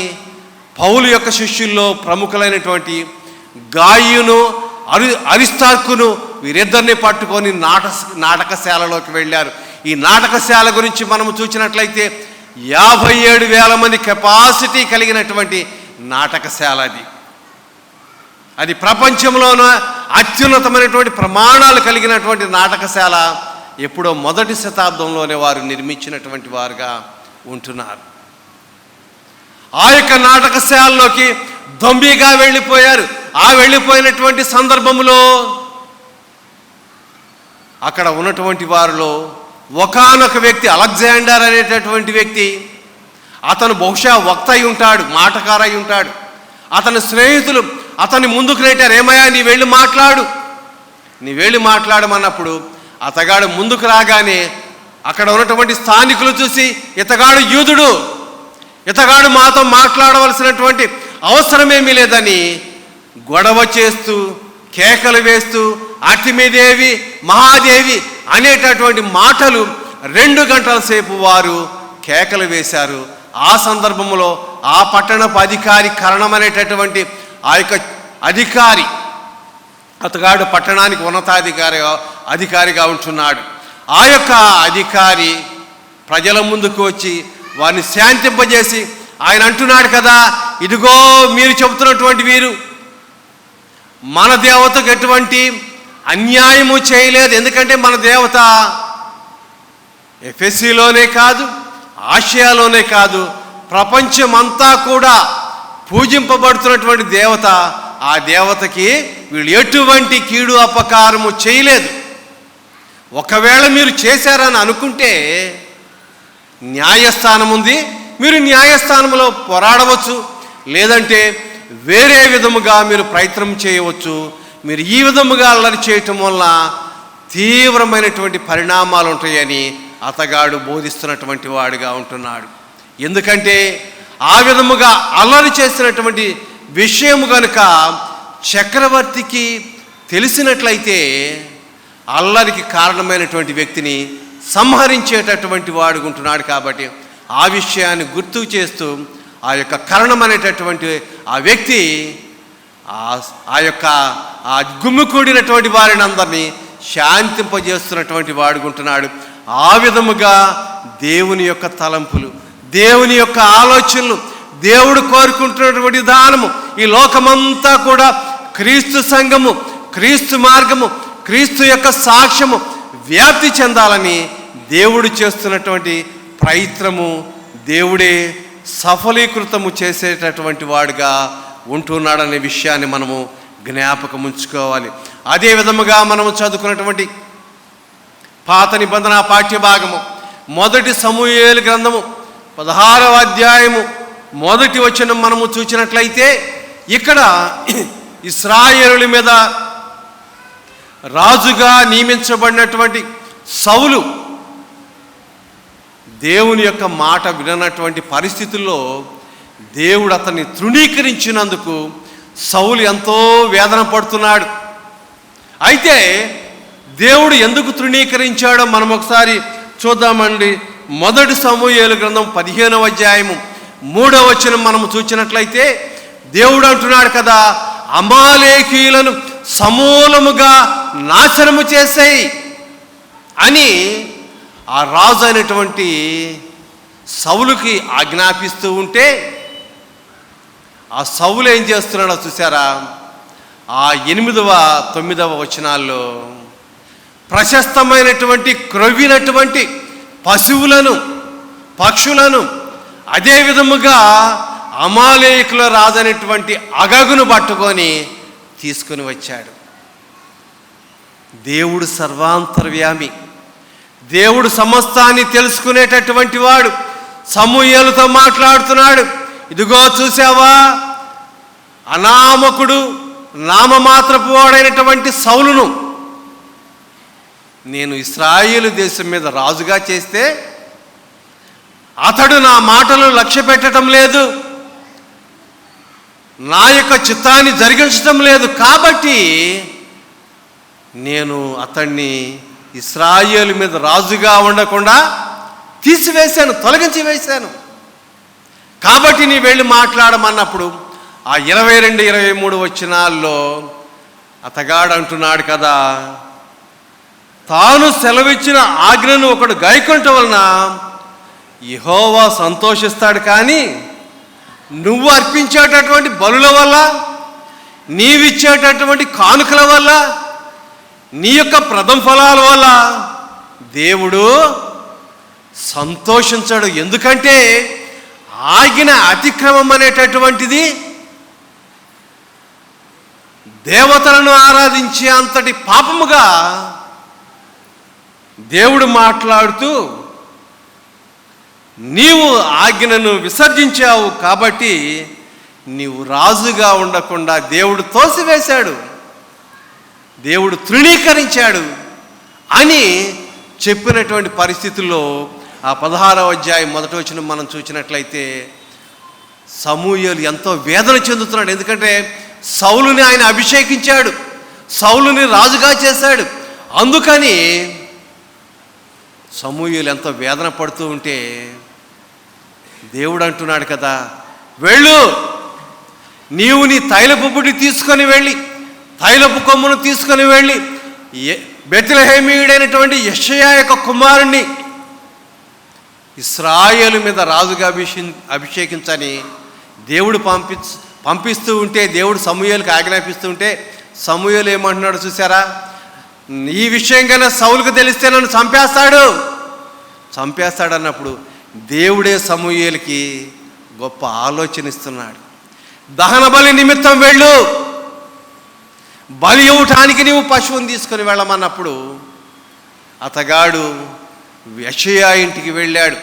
Speaker 1: పౌలు యొక్క శిష్యుల్లో ప్రముఖులైనటువంటి గాయును అరిస్తార్కును వీరిద్దరిని పట్టుకొని నాటకశాలలోకి వెళ్ళారు. ఈ నాటకశాల గురించి మనము చూసినట్లయితే 57,000 మంది కెపాసిటీ కలిగినటువంటి నాటకశాల అది ప్రపంచంలోన అత్యున్నతమైనటువంటి ప్రమాణాలు కలిగినటువంటి నాటకశాల. ఎప్పుడో మొదటి శతాబ్దంలోనే వారు నిర్మించినటువంటి వారుగా ఉంటున్నారు. ఆ యొక్క నాటకశాలలోకి దొంబిగా వెళ్ళిపోయారు. ఆ వెళ్ళిపోయినటువంటి సందర్భంలో అక్కడ ఉన్నటువంటి వారిలో ఒకానొక వ్యక్తి, అలెగ్జాండర్ అనేటటువంటి వ్యక్తి, అతను బహుశా వక్త అయి ఉంటాడు, మాటకారు అయి ఉంటాడు. అతని స్నేహితులు అతన్ని ముందుకు నెట్టారు. ఏమయ్యా నీ వెళ్ళి మాట్లాడమన్నప్పుడు అతగాడు ముందుకు రాగానే అక్కడ ఉన్నటువంటి స్థానికులు చూసి, ఇతగాడు యూదుడు, ఇతగాడు మాతో మాట్లాడవలసినటువంటి అవసరమేమీ లేదని గొడవ చేస్తూ కేకలు వేస్తూ అర్తిమీదేవి మహాదేవి అనేటటువంటి మాటలు 2 గంటల సేపు వారు కేకలు వేశారు. ఆ సందర్భంలో ఆ పట్టణపు అధికారి కరణం అనేటటువంటి ఆ యొక్క అధికారి, అతగాడు పట్టణానికి అధికారిగా ఉంటున్నాడు. ఆ యొక్క అధికారి ప్రజల ముందుకు వచ్చి వారిని శాంతింపజేసి ఆయన అంటున్నాడు కదా, ఇదిగో మీరు చెబుతున్నటువంటి వీరు మన దేవతకు ఎటువంటి అన్యాయము చేయలేదు. ఎందుకంటే మన దేవత ఎఫెసీలోనే కాదు, ఆసియాలోనే కాదు, ప్రపంచమంతా కూడా పూజింపబడుతున్నటువంటి దేవత. ఆ దేవతకి వీళ్ళు ఎటువంటి కీడు అపకారము చేయలేదు. ఒకవేళ మీరు చేశారని అనుకుంటే న్యాయస్థానం ఉంది, మీరు న్యాయస్థానంలో పోరాడవచ్చు, లేదంటే వేరే విధముగా మీరు ప్రయత్నం చేయవచ్చు. మీరు ఈ విధముగా అల్లరి చేయటం వల్ల తీవ్రమైనటువంటి పరిణామాలు ఉంటాయని అతగాడు బోధిస్తున్నటువంటి వాడిగా ఉంటున్నాడు. ఎందుకంటే ఆ విధముగా అల్లరి చేసినటువంటి విషయము కనుక చక్రవర్తికి తెలిసినట్లయితే అల్లరికి కారణమైనటువంటి వ్యక్తిని సంహరించేటటువంటి వాడు ఉంటున్నాడు. కాబట్టి ఆ విషయాన్ని గుర్తు చేస్తూ ఆ యొక్క కరణం అనేటటువంటి ఆ వ్యక్తి ఆ యొక్క గుమ్మికూడినటువంటి వారిని అందరినీ శాంతింపజేస్తున్నటువంటి వాడుకుంటున్నాడు. ఆ విధముగా దేవుని యొక్క తలంపులు, దేవుని యొక్క ఆలోచనలు, దేవుడు కోరుకుంటున్నటువంటి విధానము ఈ లోకమంతా కూడా క్రీస్తు సంఘము, క్రీస్తు మార్గము, క్రీస్తు యొక్క సాక్ష్యము వ్యాప్తి చెందాలని దేవుడు చేస్తున్నటువంటి ప్రయత్నము దేవుడే సఫలీకృతము చేసేటటువంటి వాడుగా ఉంటున్నాడనే విషయాన్ని మనము జ్ఞాపకం ఉంచుకోవాలి. అదే విధముగా మనము చదువుకున్నటువంటి పాత నిబంధన పాఠ్యభాగము 1 సమూయేలు గ్రంథము 16వ అధ్యాయము 1వ వచనం మనము చూసినట్లయితే, ఇక్కడ ఇశ్రాయేలుల మీద రాజుగా నియమించబడినటువంటి సౌలు దేవుని యొక్క మాట విననటువంటి పరిస్థితుల్లో దేవుడు అతన్ని తృణీకరించినందుకు సౌలు ఎంతో వేదన పడుతున్నాడు. అయితే దేవుడు ఎందుకు తృణీకరించాడో మనం ఒకసారి చూద్దామండి. 1 సమూయేలు గ్రంథం 15వ అధ్యాయము 3వ వచనం మనము చూసినట్లయితే దేవుడు అంటున్నాడు కదా, అమాలేకీయులను సమూలముగా నాశనము చేసేయి అని ఆ రాజు అయినటువంటి సౌలుకి ఆజ్ఞాపిస్తూ ఉంటే ఆ సౌలు ఏం చేస్తున్నాడో చూసారా? ఆ 8వ 9వ వచనాల్లో ప్రశస్తమైనటువంటి క్రొవ్వినటువంటి పశువులను, పక్షులను, అదే విధముగా అమాలేకుల రాజైనటువంటి అగగును పట్టుకొని తీసుకొని వచ్చాడు. దేవుడు సర్వాంతర్యామి, దేవుడు సమస్తాన్ని తెలుసుకునేటటువంటి వాడు. సమూయేలుతో మాట్లాడుతున్నాడు. ఇదిగో చూసావా, అనామకుడు, నామమాత్రపు వాడైనటువంటి సౌలును నేను ఇశ్రాయేలు దేశం మీద రాజుగా చేస్తే అతడు నా మాటలు లక్ష్య పెట్టడం లేదు, నా యొక్క చిత్తాన్ని జరిగించడం లేదు. కాబట్టి నేను అతన్ని ఇశ్రాయేలు మీద రాజుగా ఉండకుండా తీసివేశాను, తొలగించి వేశాను. కాబట్టి నీ వెళ్ళి మాట్లాడమన్నప్పుడు ఆ 22, 23 వచనాల్లో అతగాడు అంటున్నాడు కదా, తాను సెలవిచ్చిన ఆజ్ఞను ఒకడు గైకొనటం వలన యెహోవా సంతోషిస్తాడు. కానీ నువ్వు అర్పించేటటువంటి బలుల వల్ల, నీవిచ్చేటటువంటి కానుకల వల్ల, నీ యొక్క ప్రథమ ఫలాల వల్ల దేవుడు సంతోషించడు. ఎందుకంటే ఆజ్ఞ అతిక్రమం అనేటటువంటిది దేవతలను ఆరాధించే అంతటి పాపముగా దేవుడు మాట్లాడుతూ, నీవు ఆజ్ఞను విసర్జించావు కాబట్టి నీవు రాజుగా ఉండకుండా దేవుడు తోసివేశాడు, దేవుడు తృణీకరించాడు అని చెప్పినటువంటి పరిస్థితుల్లో ఆ 16వ అధ్యాయం 1వ వచనం మనం చూసినట్లయితే సమూయేలు ఎంతో వేదన చెందుతున్నాడు. ఎందుకంటే సౌలుని ఆయన అభిషేకించాడు, సౌలుని రాజుగా చేశాడు. అందుకని సమూయేలు ఎంతో వేదన పడుతూ ఉంటే దేవుడు అంటున్నాడు కదా, వెళ్ళు, నీవు నీ తైలపు బుడ్డి తీసుకొని వెళ్ళి, తైలపు కొమ్మును తీసుకొని వెళ్ళి బెత్లెహేమీయుడైనటువంటి యెషయా యొక్క కుమారుణ్ణి ఇశ్రాయేలు మీద రాజుగా అభిషేకించని దేవుడు పంపిస్తూ ఉంటే, దేవుడు సమూయేలుకి ఆజ్ఞాపిస్తూ ఉంటే సమూయేలు ఏమంటున్నాడు చూసారా? ఈ విషయంగానే సౌలుకు తెలిస్తే నన్ను చంపేస్తాడు అన్నప్పుడు దేవుడే సమూయేలుకి గొప్ప ఆలోచన ఇస్తున్నాడు. దహన బలి నిమిత్తం వెళ్ళు, బలి ఇవ్వటానికి నీవు పశువుని తీసుకొని వెళ్ళమన్నప్పుడు అతగాడు యెషయా ఇంటికి వెళ్ళాడు,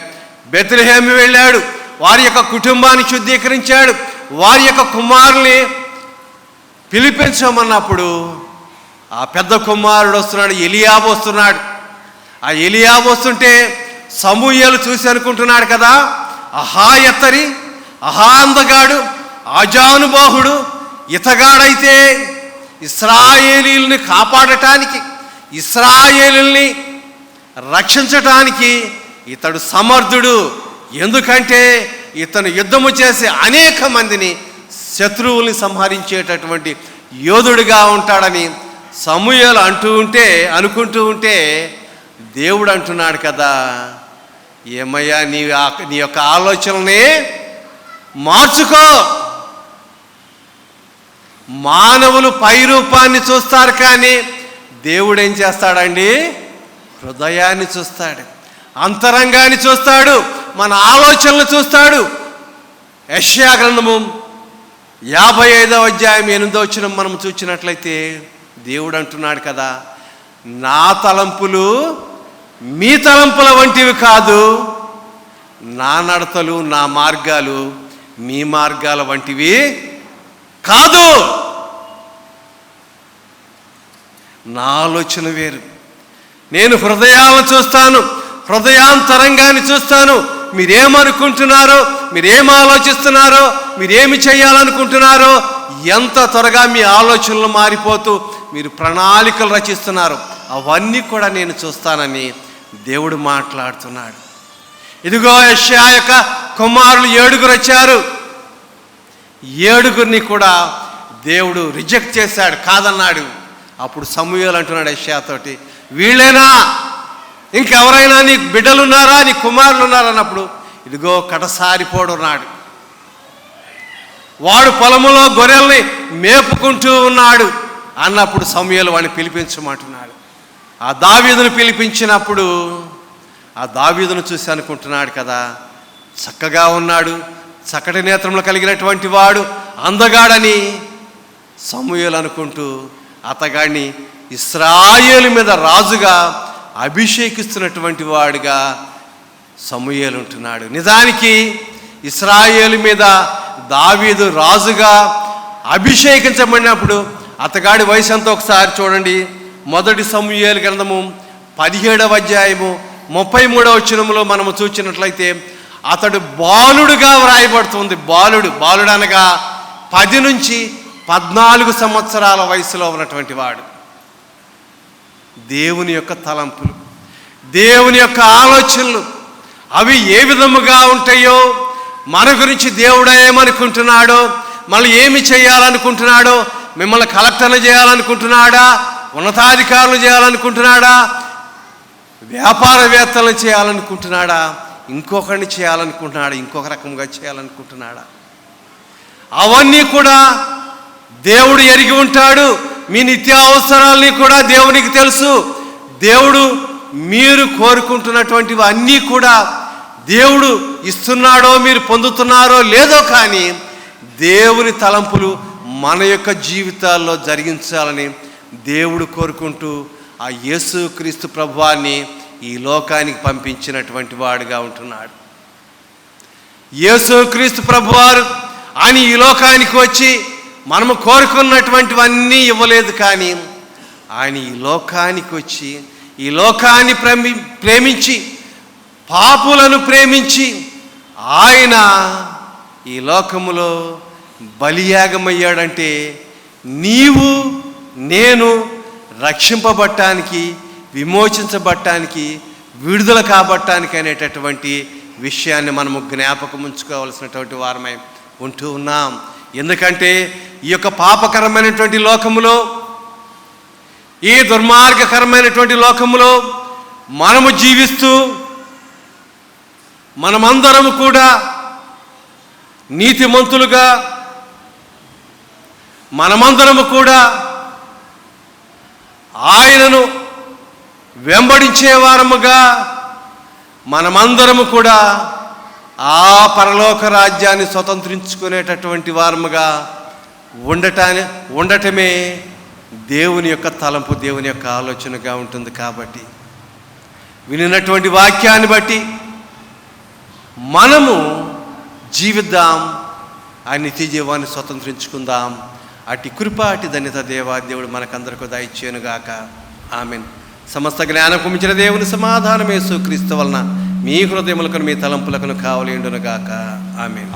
Speaker 1: బెత్లెహేము వెళ్ళాడు, వారి యొక్క కుటుంబాన్ని శుద్ధీకరించాడు, వారి యొక్క కుమారుల్ని పిలిపించమన్నప్పుడు ఆ పెద్ద కుమారుడు వస్తున్నాడు, ఎలియాబు వస్తున్నాడు. ఆ ఎలియాబు వస్తుంటే సమూయేలు చూసి అనుకుంటున్నాడు కదా, అహా ఎత్తరి, అహా అందగాడు, ఆజానుబాహుడు, ఇతగాడైతే ఇశ్రాయేలీయుల్ని కాపాడటానికి, ఇశ్రాయేలుల్ని రక్షించటానికి ఇతడు సమర్థుడు. ఎందుకంటే ఇతను యుద్ధము చేసి అనేక మందిని, శత్రువుల్ని సంహరించేటటువంటి యోధుడిగా ఉంటాడని సమూయేలు అనుకుంటూ ఉంటే దేవుడు అంటున్నాడు కదా, ఏమయ్యా నీ యొక్క ఆలోచనని మార్చుకో. మానవులు పై రూపాన్ని చూస్తారు, కానీ దేవుడు ఏం చేస్తాడండి? హృదయాన్ని చూస్తాడు, అంతరంగాన్ని చూస్తాడు, మన ఆలోచనలు చూస్తాడు. యెషయా గ్రంథము 55వ అధ్యాయం 8వ వచనం మనం చూసినట్లయితే దేవుడు అంటున్నాడు కదా, నా తలంపులు మీ తలంపుల వంటివి కాదు, నా నడతలు, నా మార్గాలు మీ మార్గాల వంటివి కాదు. నా ఆలోచన వేరు. నేను హృదయాలను చూస్తాను, హృదయాంతరంగాన్ని చూస్తాను. మీరేమనుకుంటున్నారో, మీరేం ఆలోచిస్తున్నారో, మీరేమి చేయాలనుకుంటున్నారో, ఎంత త్వరగా మీ ఆలోచనలు మారిపోతూ మీరు ప్రణాళికలు రచిస్తున్నారు, అవన్నీ కూడా నేను చూస్తానని దేవుడు మాట్లాడుతున్నాడు. ఇదిగో యెషయా యొక్క కుమారులు 7 వచ్చారు. 7 కూడా దేవుడు రిజెక్ట్ చేశాడు, కాదన్నాడు. అప్పుడు సమూయేలు అంటున్నాడు యెషయాతోటి, వీళ్ళేనా, ఇంకెవరైనా నీ బిడ్డలున్నారా, నీ కుమారులు ఉన్నారా అన్నప్పుడు ఇదిగో కడసారిపోడున్నాడు. వాడు పొలములో గొర్రెల్ని మేపుకుంటూ ఉన్నాడు అన్నప్పుడు సమూయేలు వాడిని పిలిపించమంటున్నాడు. ఆ దావీదును పిలిపించినప్పుడు ఆ దావీదును చూసి అనుకుంటున్నాడు కదా, చక్కగా ఉన్నాడు, చక్కటి నేత్రములు కలిగినటువంటి వాడు, అందగాడని సమూయేలు అనుకుంటూ అతగాడిని ఇశ్రాయేలు మీద రాజుగా అభిషేకిస్తున్నటువంటి వాడుగా సమూయేలు ఉంటున్నాడు. నిజానికి ఇశ్రాయేలు మీద దావీదు రాజుగా అభిషేకించబడినప్పుడు అతగాడి వయసు అంతా ఒకసారి చూడండి. మొదటి సమూయేలు గ్రంథము 17వ అధ్యాయము 33వ వచనములో మనము చూచినట్లయితే అతడు బాలుడుగా వ్రాయబడుతుంది. బాలుడు అనగా 10 నుంచి 14 సంవత్సరాల వయసులో ఉన్నటువంటి వాడు. దేవుని యొక్క తలంపులు, దేవుని యొక్క ఆలోచనలు అవి ఏ విధముగా ఉంటాయో, మన గురించి దేవుడు ఏమనుకుంటున్నాడో, మళ్ళీ ఏమి చేయాలనుకుంటున్నాడో, మిమ్మల్ని కలెక్టర్లు చేయాలనుకుంటున్నాడా, ఉన్నతాధికారులు చేయాలనుకుంటున్నాడా, వ్యాపారవేత్తలను చేయాలనుకుంటున్నాడా, ఇంకొకరిని చేయాలనుకుంటున్నాడా, ఇంకొక రకంగా చేయాలనుకుంటున్నాడా, అవన్నీ కూడా దేవుడు ఎరిగి ఉంటాడు. మీ నిత్యావసరాలని కూడా దేవునికి తెలుసు. దేవుడు మీరు కోరుకుంటున్నటువంటివి అన్నీ కూడా దేవుడు ఇస్తున్నాడో, మీరు పొందుతున్నారో లేదో, కానీ దేవుని తలంపులు మన యొక్క జీవితాల్లో జరిగించాలని దేవుడు కోరుకుంటూ ఆ యేసుక్రీస్తు ప్రభువాన్ని ఈ లోకానికి పంపించినటువంటి వాడుగా ఉంటున్నాడు. యేసుక్రీస్తు ప్రభువారు ఆయన ఈ లోకానికి వచ్చి మనము కోరుకున్నటువంటివన్నీ ఇవ్వలేదు, కానీ ఆయన ఈ లోకానికి వచ్చి ఈ లోకాన్ని ప్రేమించి పాపులను ప్రేమించి ఆయన ఈ లోకములో బలియాగమయ్యాడంటే నీవు నేను రక్షింపబట్టానికి, విమోచించబట్టానికి, విడుదల కాబట్టానికి అనేటటువంటి విషయాన్ని మనము జ్ఞాపకం ఉంచుకోవాల్సినటువంటి వారమై ఉంటూ ఉన్నాం. ఎందుకంటే ఈ యొక్క పాపకరమైనటువంటి లోకములో, ఈ దుర్మార్గకరమైనటువంటి లోకములో మనము జీవిస్తూ మనమందరము కూడా నీతిమంతులుగా, మనమందరము కూడా ఆయనను వెంబడించే వారముగా, మనమందరము కూడా ఆ పరలోక రాజ్యాన్ని స్వతంత్రించుకునేటటువంటి వారముగా ఉండటమే దేవుని యొక్క తలంపు, దేవుని యొక్క ఆలోచనగా ఉంటుంది. కాబట్టి వినినటువంటి వాక్యాన్ని బట్టి మనము జీవిద్దాం, ఆ నిత్య జీవాన్ని స్వతంత్రించుకుందాం. అటు కృప, అటు ధన్యత దేవుడు మనకందరికీ దయచేయునుగాక. ఆమేన్. సమస్త జ్ఞానము మించిన దేవుని సమాధానం యేసుక్రీస్తు వలన మీ హృదయములకు, మీ తలంపులకు కావలియుండునుగాక. ఆమేన్.